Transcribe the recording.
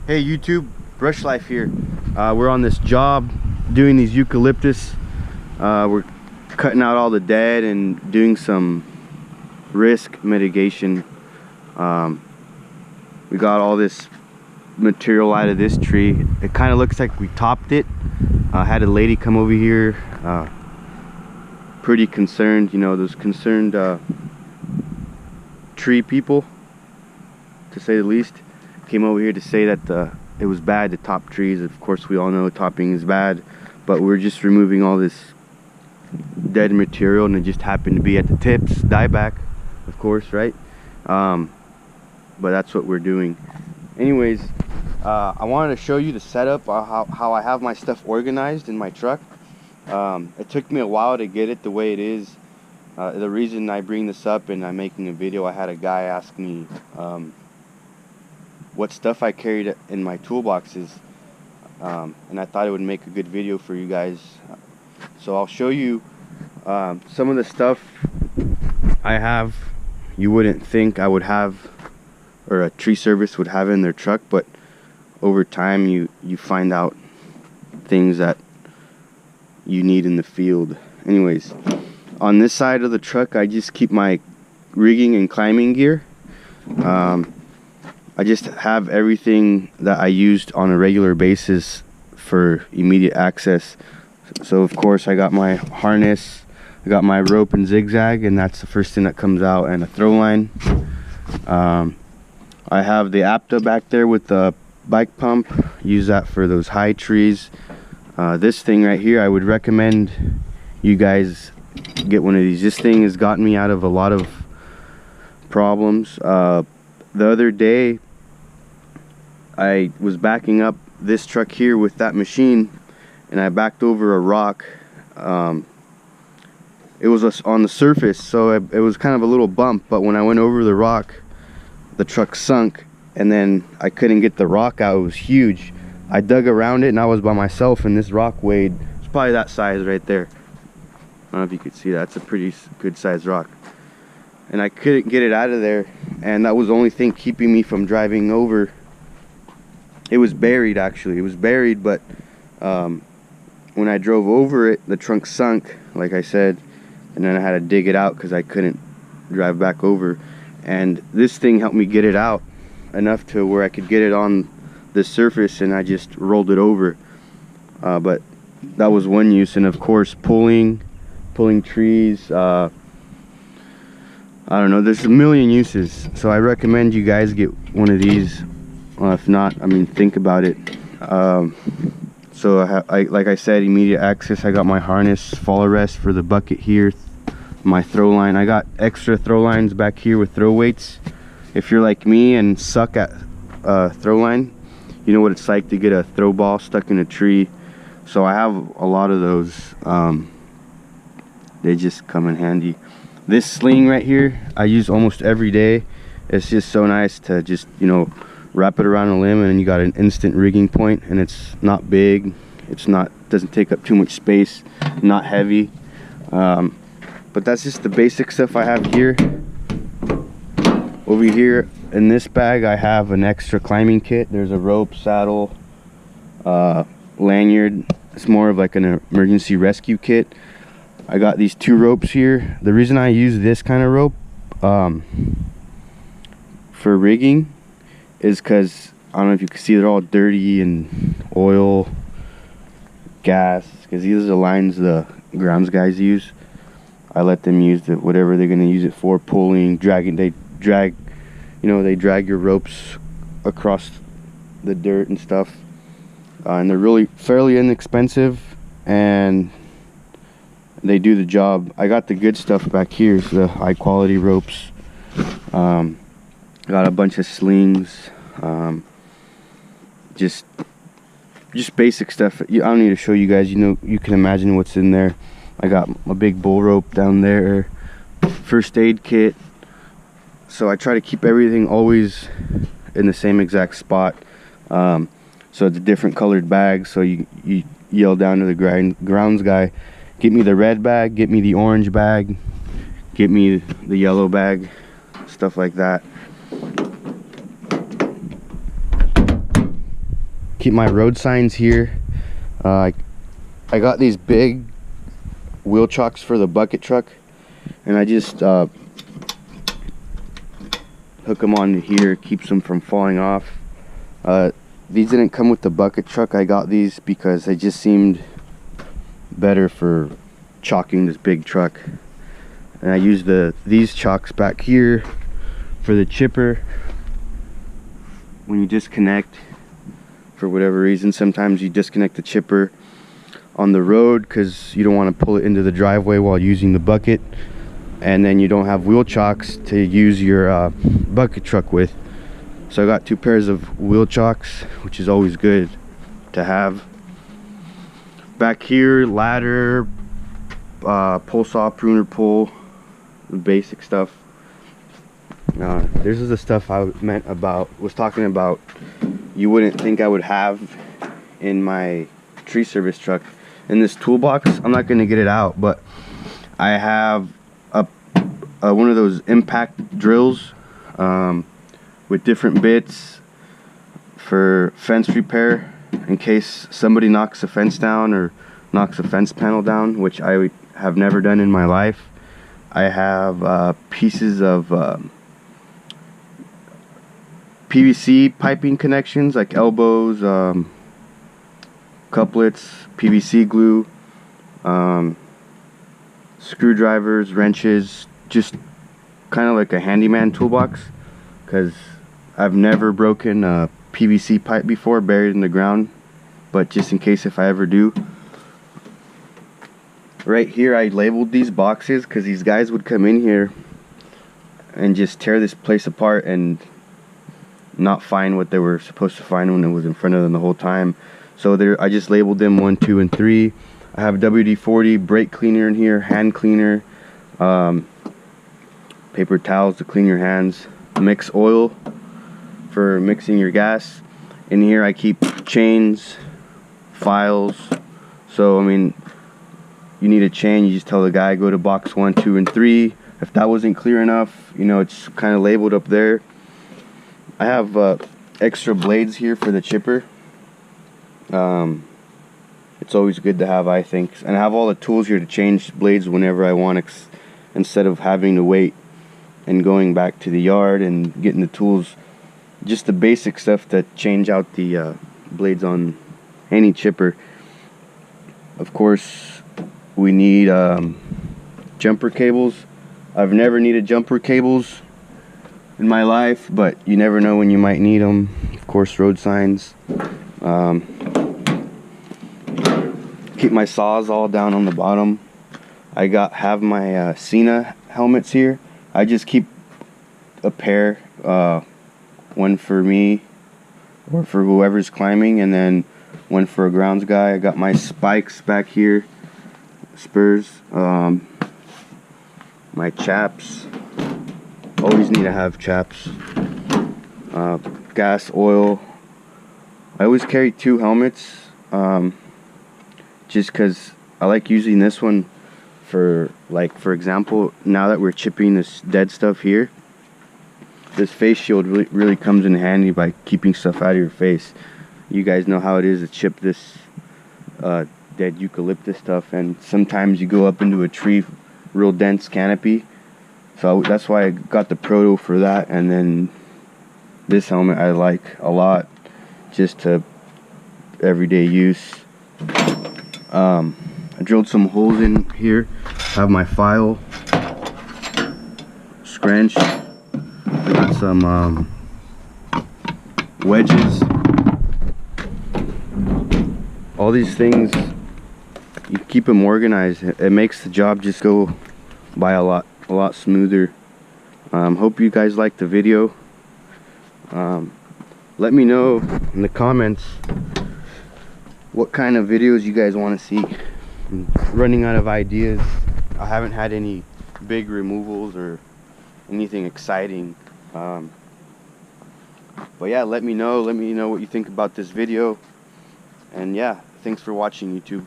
Hey YouTube, Brush Life here. We're on this job doing these eucalyptus. We're cutting out all the dead and doing some risk mitigation. We got all this material out of this tree. It kind of looks like we topped it. I had a lady come over here, pretty concerned, you know, those concerned tree people, to say the least, came over here to say that it was bad to top trees. Of course, we all know topping is bad, but we're just removing all this dead material, and it just happened to be at the tips, dieback, of course, right? But that's what we're doing. Anyways, I wanted to show you the setup, how I have my stuff organized in my truck. It took me a while to get it the way it is. The reason I bring this up and I'm making a video, I had a guy ask me what stuff I carried in my toolboxes, and I thought it would make a good video for you guys. So I'll show you some of the stuff I have you wouldn't think I would have, or a tree service would have in their truck, but over time you find out things that you need in the field. Anyways, on this side of the truck I just keep my rigging and climbing gear. I just have everything that I used on a regular basis for immediate access. So of course I got my harness, I got my rope and zigzag, and that's the first thing that comes out, and a throw line. I have the Apta back there with the bike pump. Use that for those high trees. This thing right here, I would recommend you guys get one of these. This thing has gotten me out of a lot of problems. The other day I was backing up this truck here with that machine, and I backed over a rock. It was on the surface, so it was kind of a little bump, but when I went over the rock, the truck sunk, and then I couldn't get the rock out. It was huge. I dug around it and I was by myself, and this rock weighed, it's probably that size right there. I don't know if you could see that. It's a pretty good sized rock, and I couldn't get it out of there, and that was the only thing keeping me from driving over. It was buried, actually. It was buried, but when I drove over it, the trunk sunk, like I said, and then I had to dig it out because I couldn't drive back over. And this thing helped me get it out enough to where I could get it on the surface, and I just rolled it over. But that was one use. And of course, pulling trees, I don't know, there's a million uses. So I recommend you guys get one of these. If not, I mean, think about it. So like I said, immediate access. I got my harness, fall arrest for the bucket here, my throw line. I got extra throw lines back here with throw weights. If you're like me and suck at throw line, you know what it's like to get a throw ball stuck in a tree. So I have a lot of those. They just come in handy. This sling right here I use almost every day. It's just so nice to just, you know, wrap it around a limb, and you got an instant rigging point, and it's not big, doesn't take up too much space, not heavy. But that's just the basic stuff I have here. Over here in this bag I have an extra climbing kit. There's a rope, saddle, lanyard. It's more of like an emergency rescue kit. I got these 2 ropes here. The reason I use this kind of rope for rigging is because, I don't know if you can see, they're all dirty and oil, gas, because these are the lines the grounds guys use. I let them use whatever they're going to use it for, pulling, dragging. They drag your ropes across the dirt and stuff, and they're really fairly inexpensive, and they do the job. I got the good stuff back here, so the high quality ropes. Got a bunch of slings, just basic stuff. I don't need to show you guys. You know, you can imagine what's in there. I got a big bull rope down there, first aid kit. So I try to keep everything always in the same exact spot. So it's a different colored bag. So you yell down to the grounds guy, get me the red bag, get me the orange bag, get me the yellow bag, stuff like that. keep my road signs here. I got these big wheel chocks for the bucket truck, and I just hook them on here, keeps them from falling off. These didn't come with the bucket truck. I got these because they just seemed better for chalking this big truck. And I use these chocks back here for the chipper. When you disconnect, for whatever reason, sometimes you disconnect the chipper on the road because you don't want to pull it into the driveway while using the bucket, and then you don't have wheel chocks to use your bucket truck with. So I got 2 pairs of wheel chocks, which is always good to have. Back here, ladder, pole saw, pruner pole, the basic stuff. This is the stuff I was talking about you wouldn't think I would have in my tree service truck. In this toolbox, I'm not going to get it out, but I have one of those impact drills with different bits for fence repair in case somebody knocks a fence down or knocks a fence panel down, which I have never done in my life. I have pieces of PVC piping connections, like elbows, couplets, PVC glue, screwdrivers, wrenches, just kind of like a handyman toolbox, because I've never broken a PVC pipe before buried in the ground, but just in case if I ever do. Right here I labeled these boxes because these guys would come in here and just tear this place apart and not find what they were supposed to find when it was in front of them the whole time. So there, I just labeled them 1, 2, and 3. I have WD-40 brake cleaner in here, hand cleaner, paper towels to clean your hands, mix oil for mixing your gas. In here I keep chains, files. So I mean, you need a chain, you just tell the guy go to box 1, 2, and 3. If that wasn't clear enough, you know, it's kind of labeled up there. I have extra blades here for the chipper. It's always good to have, I think. And I have all the tools here to change blades whenever I want, instead of having to wait and going back to the yard and getting the tools. Just the basic stuff to change out the blades on any chipper. Of course, we need jumper cables. I've never needed jumper cables in my life, but you never know when you might need them. Of course, road signs. Keep my saws all down on the bottom. I have my Cena helmets here. I just keep a pair, one for me or for whoever's climbing, and then one for a grounds guy. I got my spikes back here, spurs, my chaps. Always need to have chaps. Gas, oil. I always carry 2 helmets, just because I like using this one for, like, for example, now that we're chipping this dead stuff here, this face shield really comes in handy by keeping stuff out of your face. You guys know how it is to chip this dead eucalyptus stuff, and sometimes you go up into a tree, real dense canopy. So that's why I got the proto for that. And then this helmet I like a lot, just to everyday use. I drilled some holes in here. Have my file, scrunch. I got some wedges. All these things, you keep them organized. It makes the job just go by a lot smoother. Hope you guys liked the video. Let me know in the comments what kind of videos you guys want to see. I'm running out of ideas. I haven't had any big removals or anything exciting. But yeah, let me know what you think about this video. And yeah, thanks for watching, YouTube.